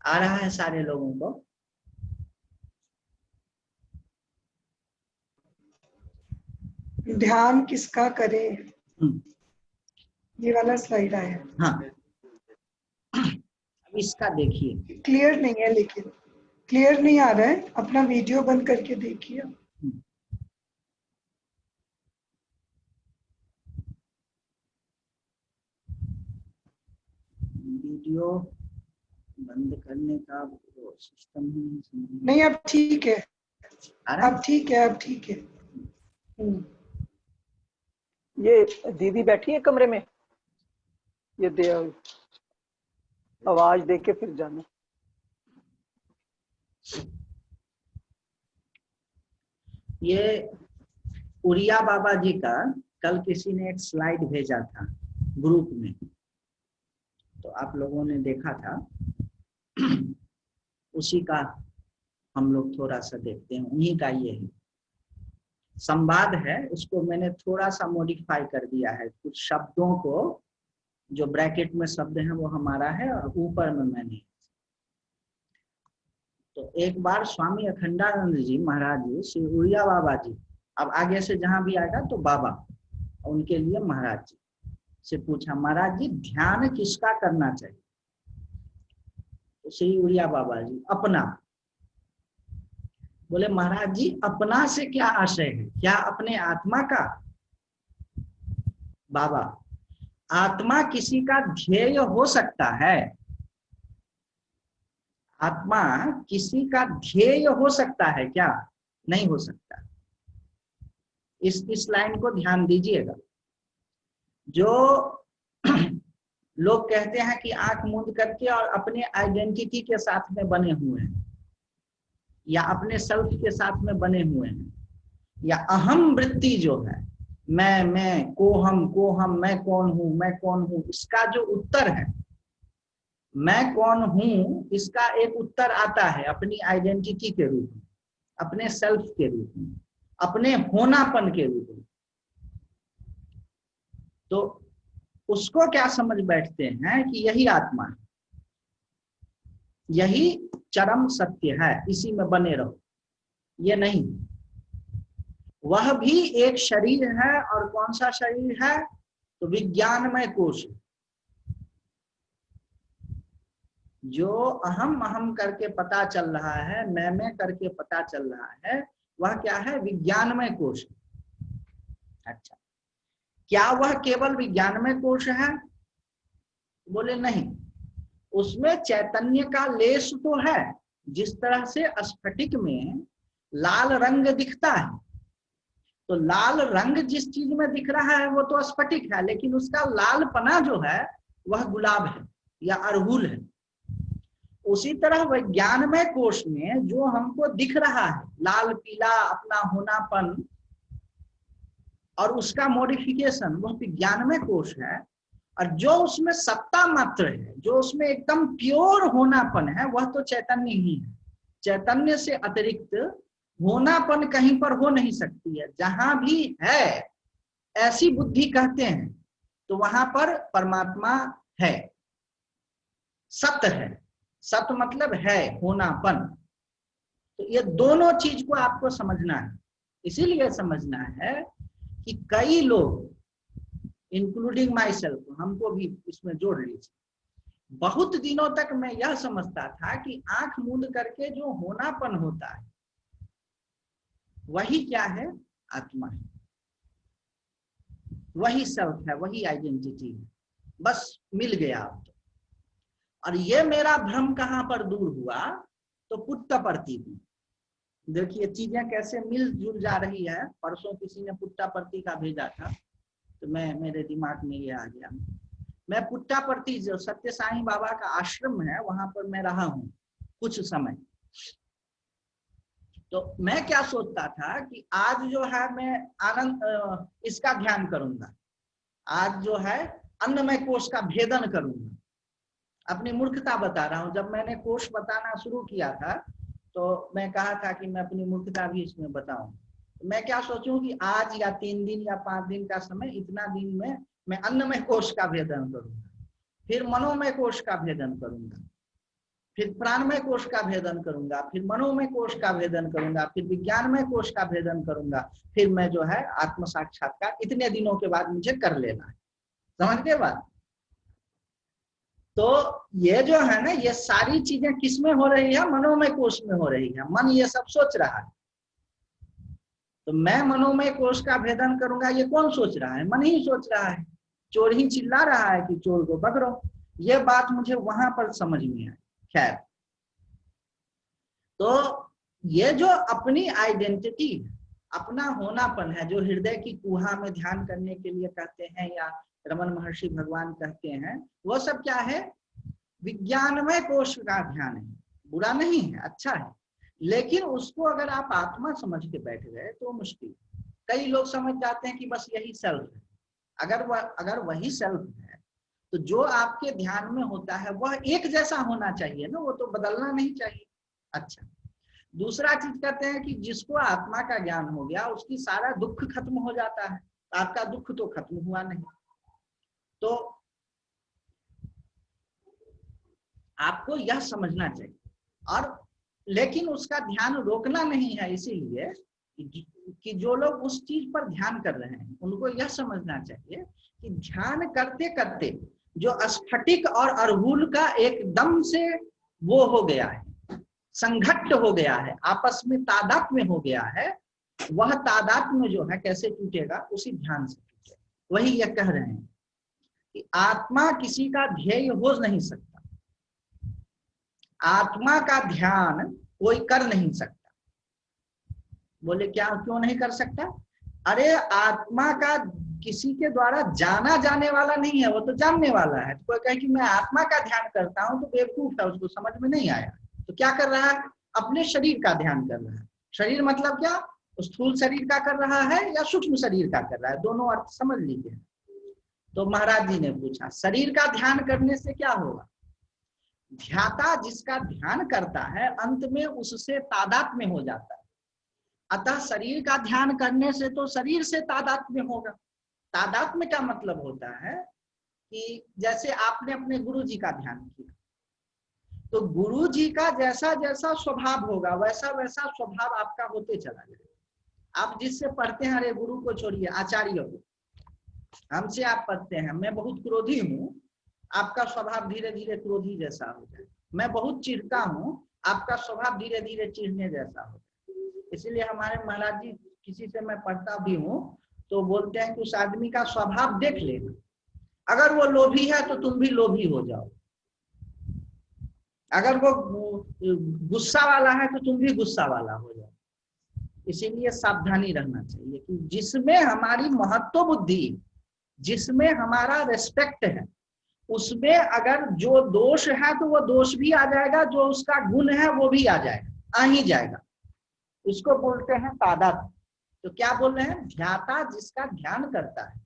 आ रहा है सारे लोगों को? ध्यान किसका करे, ये वाला स्लाइड आया। हाँ, अब इसका देखिए। क्लियर नहीं है, लेकिन क्लियर नहीं आ रहा है, अपना वीडियो बंद करके देखिए। वीडियो बंद करने का सिस्टम नहीं, अब ठीक है, अब ठीक है, अब ठीक है। ये दीदी बैठी है कमरे में, ये दे आवाज दे के फिर जाना। ये उड़िया बाबा जी का कल किसी ने एक स्लाइड भेजा था ग्रुप में, तो आप लोगों ने देखा था। उसी का हम लोग थोड़ा सा देखते हैं। उन्हीं का ये है संवाद है, उसको मैंने थोड़ा सा मॉडिफाई कर दिया है। कुछ शब्दों को जो ब्रैकेट में शब्द है वो हमारा है और ऊपर में मैंने। तो एक बार स्वामी अखंडानंद जी महाराज जी, श्री उड़िया बाबा जी, अब आगे से जहां भी आएगा तो बाबा, उनके लिए महाराज जी से पूछा, महाराज जी ध्यान किसका करना चाहिए? तो श्री उड़िया बाबा जी अपना। बोले महाराज जी अपना से क्या आशय है, क्या अपने आत्मा का? बाबा, आत्मा किसी का ध्येय हो सकता है, आत्मा किसी का ध्येय हो सकता है क्या? नहीं हो सकता। इस लाइन को ध्यान दीजिएगा। जो लोग कहते हैं कि आंख मूंद करके और अपने आइडेंटिटी के साथ में बने हुए हैं या अपने सेल्फ के साथ में बने हुए हैं, या अहम वृत्ति जो है, मैं को हम, मैं कौन हूं, इसका जो उत्तर है, मैं कौन हूं, इसका एक उत्तर आता है अपनी आइडेंटिटी के रूप में, अपने सेल्फ के रूप में, अपने होनापन के रूप में। तो उसको क्या समझ बैठते हैं कि यही आत्मा है, यही चरम सत्य है, इसी में बने रहो। ये नहीं, वह भी एक शरीर है। और कौन सा शरीर है? तो विज्ञानमय कोश। जो अहम अहम करके पता चल रहा है, मैं करके पता चल रहा है, वह क्या है? विज्ञानमय कोश। अच्छा, क्या वह केवल विज्ञानमय कोश है? बोले नहीं, उसमें चैतन्य का लेश तो है। जिस तरह से स्फटिक में लाल रंग दिखता है, तो लाल रंग जिस चीज में दिख रहा है वो तो स्फटिक है, लेकिन उसका लालपना जो है वह गुलाब है या अड़हुल है। उसी तरह विज्ञानमय कोश में जो हमको दिख रहा है लाल पीला अपना होनापन और उसका मॉडिफिकेशन, वह विज्ञानमय कोश है। और जो उसमें सत्ता मात्र है, जो उसमें एकदम प्योर होनापन है, वह तो चैतन्य ही है। चैतन्य से अतिरिक्त होनापन कहीं पर हो नहीं सकती है। जहां भी है ऐसी बुद्धि कहते हैं, तो वहां पर परमात्मा है, सत्य है। सत्य मतलब है, होनापन। तो ये दोनों चीज को आपको समझना है। इसीलिए समझना है कि कई लोग, इंक्लूडिंग माई सेल्फ, हमको भी इसमें जोड़ लीजिए, बहुत दिनों तक मैं यह समझता था कि आंख मूंद करके जो होनापन होता है वही क्या है? आत्मा है, वही सेल्फ है, वही आइडेंटिटी है। बस मिल गया अब तो। और ये मेरा भ्रम कहां पर दूर हुआ? तो पुट्टपर्ती में। देखिए चीजें कैसे मिलजुल जा रही है। परसों किसी ने पुट्टपर्ती का भेजा था, तो मेरे दिमाग में ये आ गया। मैं पुट्टपर्ती, जो सत्य साईं बाबा का आश्रम है, वहां पर मैं रहा हूँ कुछ समय। तो मैं क्या सोचता था कि आज जो है मैं आनंद इसका ध्यान करूंगा, आज जो है अन्नमय कोश का भेदन करूंगा। अपनी मूर्खता बता रहा हूं। जब मैंने कोर्स बताना शुरू किया था तो मैं कहा था कि मैं अपनी मूर्खता भी इसमें बताऊं। मैं क्या सोचूं कि आज या 3 दिन या 5 दिन का समय, इतना दिन में मैं अन्नमय कोश का भेदन करूंगा, फिर मनोमय कोश का भेदन करूंगा, फिर प्राणमय कोश का भेदन करूंगा, फिर मनोमय कोश का भेदन करूंगा, फिर विज्ञानमय कोश का भेदन करूंगा, फिर मैं जो है आत्म साक्षात्कार इतने दिनों के बाद मुझे कर लेना है। समझ गए बात? तो ये जो है ना, ये सारी चीजें किसमें हो रही है? मनोमय कोश में हो रही है। मन ये सब सोच रहा है, तो मैं मनोमय कोश का भेदन करूंगा। ये कौन सोच रहा है? मन ही सोच रहा है। चोर ही चिल्ला रहा है कि चोर को पकड़ो। ये बात मुझे वहां पर समझ में आई। खैर, तो ये जो अपनी आइडेंटिटी, अपना होनापन है, जो हृदय की गुहा में ध्यान करने के लिए कहते हैं, या रमन महर्षि भगवान कहते हैं, वो सब क्या है? विज्ञानमय कोश का ध्यान है। बुरा नहीं है, अच्छा है, लेकिन उसको अगर आप आत्मा समझ के बैठ गए तो मुश्किल। कई लोग समझ जाते हैं कि बस यही सेल्फ है। अगर वही सेल्फ है तो जो आपके ध्यान में होता है वह एक जैसा होना चाहिए ना, वो तो बदलना नहीं चाहिए। अच्छा, दूसरा चीज कहते हैं कि जिसको आत्मा का ज्ञान हो गया उसकी सारा दुख खत्म हो जाता है। आपका दुख तो खत्म हुआ नहीं। तो आपको यह समझना चाहिए, और लेकिन उसका ध्यान रोकना नहीं है। इसीलिए कि जो लोग उस चीज पर ध्यान कर रहे हैं उनको यह समझना चाहिए कि ध्यान करते करते जो स्फटिक और अरहुल का एकदम से वो हो गया है, संघट्ट हो गया है, आपस में तादात्म्य हो गया है, वह तादात्म्य जो है कैसे टूटेगा? उसी ध्यान से टूटेगा। वही ये कह रहे हैं कि आत्मा किसी का ध्येय हो नहीं सकता, आत्मा का ध्यान कोई कर नहीं सकता। बोले क्या, क्यों नहीं कर सकता? अरे आत्मा का किसी के द्वारा जाना जाने वाला नहीं है, वो तो जानने वाला है। तो कोई कहे कि मैं आत्मा का ध्यान करता हूं तो बेवकूफ है, उसको समझ में नहीं आया। तो क्या कर रहा है? अपने शरीर का ध्यान कर रहा है। शरीर मतलब क्या? स्थूल शरीर का कर रहा है या सूक्ष्म शरीर का कर रहा है? दोनों अर्थ समझ लीजिए। तो महाराज जी ने पूछा शरीर का ध्यान करने से क्या होगा? ध्याता जिसका ध्यान करता है अंत में उससे तादात्म्य हो जाता है। अतः शरीर का ध्यान करने से तो शरीर से तादात्म्य होगा। तादात्म्य का मतलब होता है कि जैसे आपने अपने गुरु जी का ध्यान किया, तो गुरु जी का जैसा जैसा स्वभाव होगा वैसा वैसा स्वभाव आपका होते चला जाएगा। आप जिससे पढ़ते हैं, अरे गुरु को छोड़िए, आचार्य को, हमसे आप पढ़ते हैं मैं बहुत क्रोधी हूँ, आपका स्वभाव धीरे धीरे क्रोधी जैसा हो जाए। मैं बहुत चिढ़ता हूँ, आपका स्वभाव धीरे धीरे चिढ़ने जैसा हो जाए। इसीलिए हमारे महाराज जी, किसी से मैं पढ़ता भी हूँ तो बोलते हैं कि उस आदमी का स्वभाव देख लेना, अगर वो लोभी है तो तुम भी लोभी हो जाओ, अगर वो गुस्सा वाला है तो तुम भी गुस्सा वाला हो जाओ। इसीलिए सावधानी रहना चाहिए कि जिसमें हमारी महत्व बुद्धि, जिसमें हमारा रेस्पेक्ट है, उसमें अगर जो दोष है तो वो दोष भी आ जाएगा, जो उसका गुण है वो भी आ जाएगा, आ ही जाएगा। इसको बोलते हैं तादात्म्य। तो क्या बोल रहे हैं? ध्याता जिसका ध्यान करता है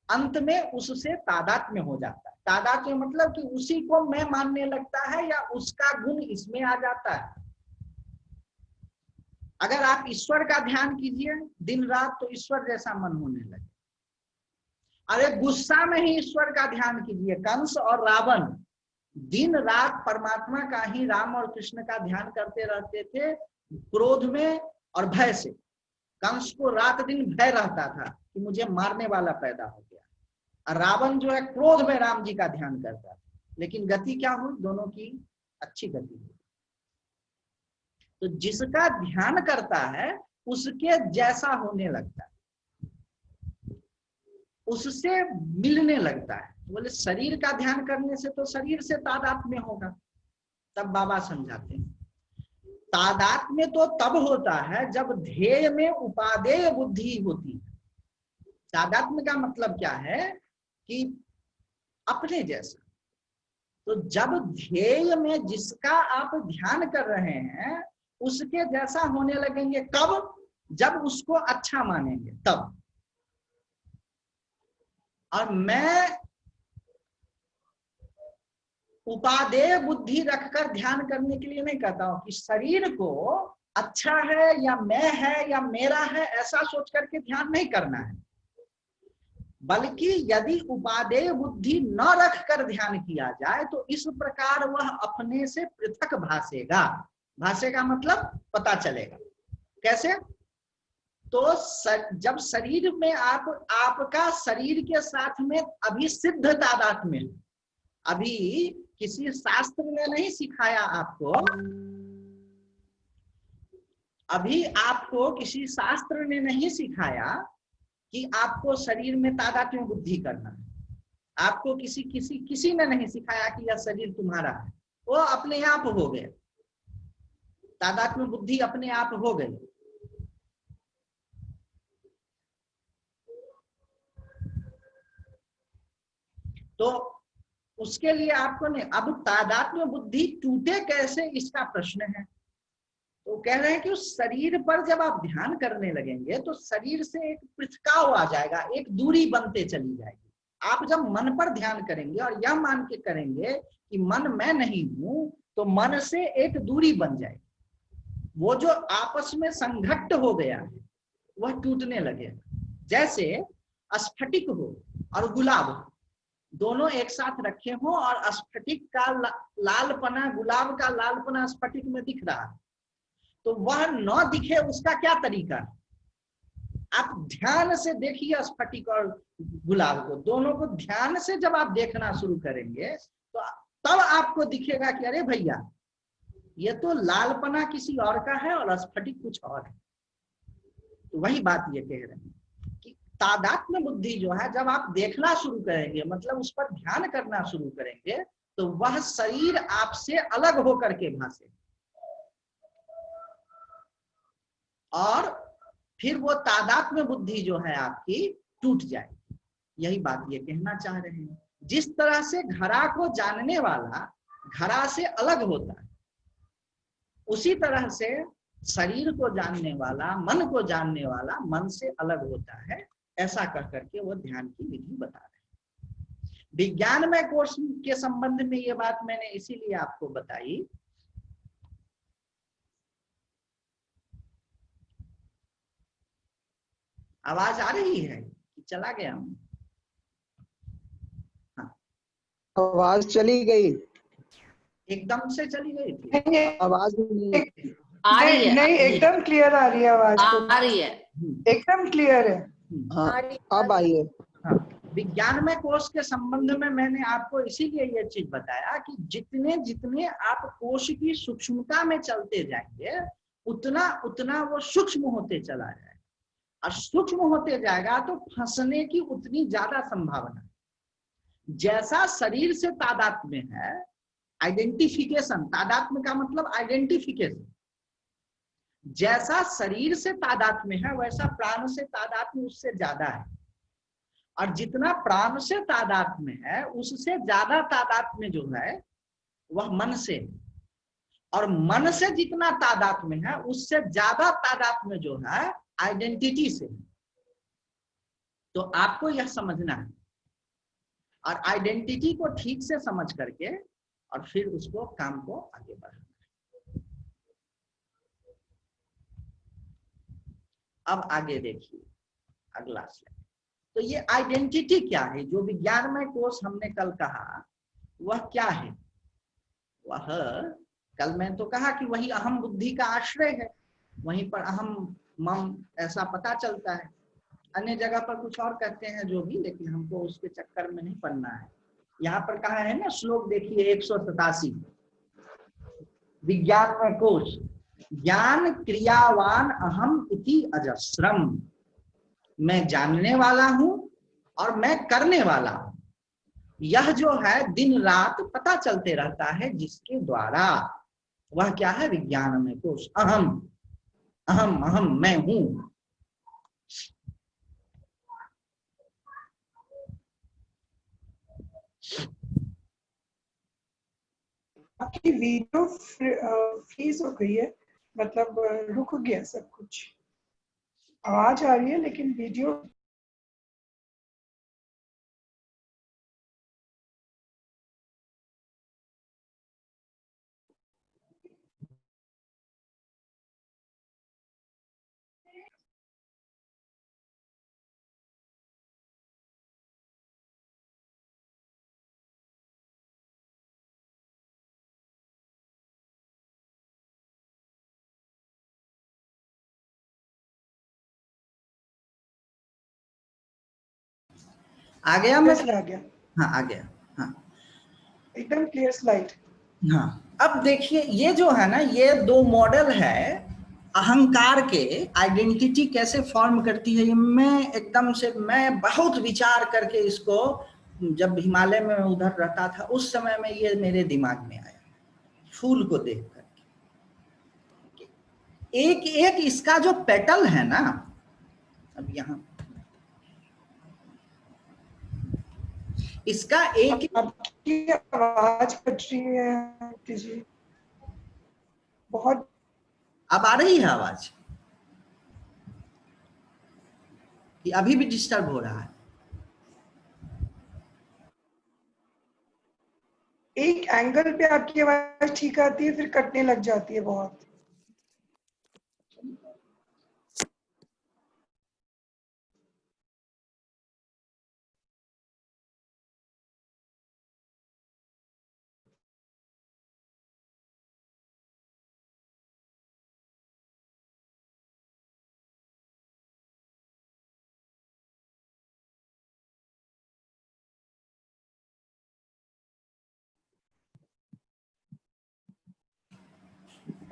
अंत में उससे तादात्म्य हो जाता है। तादात्म्य मतलब कि उसी को मैं मानने लगता है या उसका गुण इसमें आ जाता है। अगर आप ईश्वर का ध्यान कीजिए दिन रात तो ईश्वर जैसा मन होने लगे। अरे गुस्सा में ही ईश्वर का ध्यान कीजिए। कंस और रावण दिन रात परमात्मा का ही, राम और कृष्ण का ध्यान करते रहते थे, क्रोध में और भय से। कंस को रात दिन भय रहता था कि मुझे मारने वाला पैदा हो गया, और रावण जो है क्रोध में राम जी का ध्यान करता था। लेकिन गति क्या हुई? दोनों की अच्छी गति हुई। तो जिसका ध्यान करता है उसके जैसा होने लगता है, उससे मिलने लगता है। बोले शरीर का ध्यान करने से तो शरीर से तादात्म्य होगा। तब बाबा समझाते हैं तादात्म्य तो तब होता है जब ध्येय में उपादेय बुद्धि होती है। तादात्म्य का मतलब क्या है? कि अपने जैसा। तो जब ध्येय में जिसका आप ध्यान कर रहे हैं उसके जैसा होने लगेंगे। कब? जब उसको अच्छा मानेंगे तब। और मैं उपादेय बुद्धि रखकर ध्यान करने के लिए नहीं कहता हूं कि शरीर को अच्छा है या मैं है या मेरा है ऐसा सोच करके ध्यान नहीं करना है, बल्कि यदि उपादेय बुद्धि न रखकर ध्यान किया जाए तो इस प्रकार वह अपने से पृथक भासेगा। भासेगा मतलब पता चलेगा। कैसे? तो जब शरीर में आपका शरीर के साथ में अभी सिद्ध तादात्म्य है, अभी किसी शास्त्र ने नहीं सिखाया आपको, अभी आपको किसी शास्त्र ने नहीं सिखाया कि आपको शरीर में तादात्म्य बुद्धि करना है, आपको किसी ने नहीं सिखाया कि यह शरीर तुम्हारा है, वो अपने आप हो गया, तादात्म्य बुद्धि अपने आप हो गई। तो उसके लिए आपको नहीं, अब तादात्म्य बुद्धि टूटे कैसे इसका प्रश्न है। तो कह रहे हैं कि उस शरीर पर जब आप ध्यान करने लगेंगे तो शरीर से एक पृथकाव आ जाएगा, एक दूरी बनते चली जाएगी। आप जब मन पर ध्यान करेंगे और यह मान के करेंगे कि मन मैं नहीं हूं, तो मन से एक दूरी बन जाएगी। वो जो आपस में संघट्ट हो गया है वह टूटने लगेगा। जैसे स्फटिक हो और गुलाब हो, दोनों एक साथ रखे हो और स्फटिक का लालपना, गुलाब का लालपना स्फटिक में दिख रहा है, तो वह न दिखे उसका क्या तरीका है? आप ध्यान से देखिए स्फटिक और गुलाब को, दोनों को ध्यान से जब आप देखना शुरू करेंगे तो तब आपको दिखेगा कि अरे भैया ये तो लालपना किसी और का है और स्फटिक कुछ और है। तो वही बात ये कह रहे हैं कि तादात्म्य बुद्धि जो है जब आप देखना शुरू करेंगे, मतलब उस पर ध्यान करना शुरू करेंगे, तो वह शरीर आपसे अलग होकर के भासे और फिर वो तादात्म्य बुद्धि जो है आपकी टूट जाएगी। यही बात ये कहना चाह रहे हैं। जिस तरह से घड़ा को जानने वाला घड़ा से अलग होता है, उसी तरह से शरीर को जानने वाला, मन को जानने वाला मन से अलग होता है। ऐसा कह करके वो ध्यान की विधि बता रहे हैं। विज्ञानमय कोर्स के संबंध में ये बात मैंने इसीलिए आपको बताई, आवाज आ रही है कि चला गया हूं? हाँ, आवाज चली गई, एकदम से चली गई थी आवाज नहीं आ रही है, नहीं, एकदम क्लियर आ रही है आवाज तो, आ रही है, एकदम क्लियर है। हाँ अब आई है। हाँ, विज्ञानमय कोश के संबंध में मैंने आपको इसीलिए ये चीज बताया कि जितने जितने आप कोश की सूक्ष्मता में चलते जाएंगे उतना उतना वो सूक्ष्म होते चला जाएगा, और सूक्ष्म होते जाएगा तो फंसने की उतनी ज्यादा संभावना। जैसा शरीर से तादात्म्य है, आइडेंटिफिकेशन, तादात्म्य का मतलब आइडेंटिफिकेशन, जैसा शरीर से तादात्म्य है वैसा प्राण से तादात्म्य उससे ज्यादा है, और जितना प्राण से तादात्म्य है उससे ज्यादा तादात्म्य जो है वह मन से, और मन से जितना तादात्म्य है उससे ज्यादा तादात्म्य जो है आइडेंटिटी से। तो आपको यह समझना है और आइडेंटिटी को ठीक से समझ करके और फिर उसको काम को आगे बढ़ाना है। अब आगे देखिए अगला स्लाइड। तो ये आइडेंटिटी क्या है? जो विज्ञानमय कोश हमने कल कहा वह क्या है? वह कल मैं तो कहा कि वही अहम बुद्धि का आश्रय है, वहीं पर अहम मम ऐसा पता चलता है। अन्य जगह पर कुछ और कहते हैं जो भी, लेकिन हमको उसके चक्कर में नहीं पड़ना है। यहाँ पर कहा है ना, श्लोक देखिए 187, विज्ञानमय कोश, ज्ञान क्रियावान अहम इति अजस्रम, मैं जानने वाला हूं और मैं करने वाला हूं। यह जो है दिन रात पता चलते रहता है जिसके द्वारा, वह क्या है? विज्ञानमय कोश, अहम अहम अहम मैं हूं। आपकी वीडियो फ्रीज हो गई है, मतलब रुक गया सब कुछ, आवाज आ रही है लेकिन वीडियो आ गया मैं? आ गया, हाँ आ गया, हाँ एकदम क्लियर स्लाइड। हाँ। अब देखिए ये जो है ना, ये दो मॉडल है अहंकार के, आइडेंटिटी कैसे फॉर्म करती है। ये मैं एकदम से, मैं बहुत विचार करके इसको, जब हिमालय में उधर रहता था उस समय में ये मेरे दिमाग में आया, फूल को देख करके। एक एक इसका जो पेटल है ना, अब यहाँ इसका एक, आपकी आवाज कट रही है जी, बहुत। अब आ रही है आवाज कि अभी भी डिस्टर्ब हो रहा है? एक एंगल पे आपकी आवाज ठीक आती है, फिर कटने लग जाती है बहुत।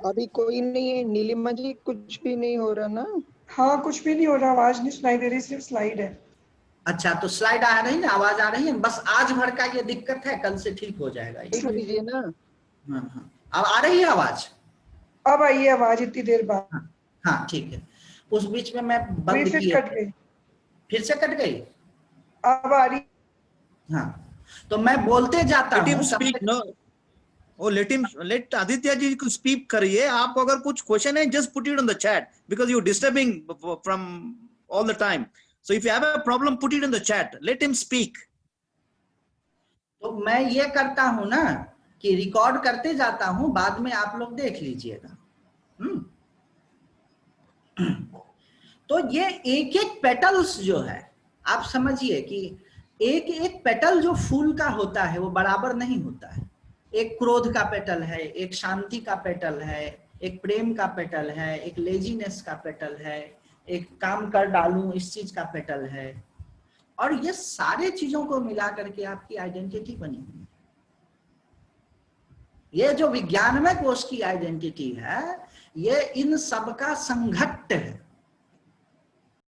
अभी कोई नहीं है नीलिमा जी, कुछ भी नहीं हो रहा ना? हाँ कुछ भी नहीं हो रहा, आवाज नहीं सुनाई दे रही, सिर्फ स्लाइड है। अच्छा, तो स्लाइड आ रही है, आवाज आ रही है, बस आज भर का ये दिक्कत है, कल से ठीक हो जाएगा ये। देख लीजिए ना। हाँ हाँ, अब आ रही है आवाज? अब आई है आवाज इतनी देर बाद। हाँ हाँ ठीक है। उस बीच में मैं वही बंद फिर किया, कट गई, फिर से कट गई। अब आ रही। हाँ, तो मैं बोलते जाता Let him हूँ। speak, no? Oh, let Aditya ji को speak करिए। आपको अगर कुछ क्वेश्चन है, just put it on the chat because you're disturbing from all the time. So if you have a problem, put it in the chat. Let him speak. तो मैं ये करता हूँ ना कि रिकॉर्ड करते जाता हूँ, बाद में आप लोग देख लीजिएगा। तो ये एक एक पेटल्स जो है, आप समझिए कि एक एक पेटल जो फूल का होता है वो बराबर नहीं होता है। एक क्रोध का पेटल है, एक शांति का पेटल है, एक प्रेम का पेटल है, एक लेजीनेस का पेटल है, एक काम कर डालूं इस चीज का पेटल है, और ये सारे चीजों को मिला करके आपकी आइडेंटिटी बनी हुई है। ये जो विज्ञानमय कोश की आइडेंटिटी है, ये इन सब का संघट्ट है।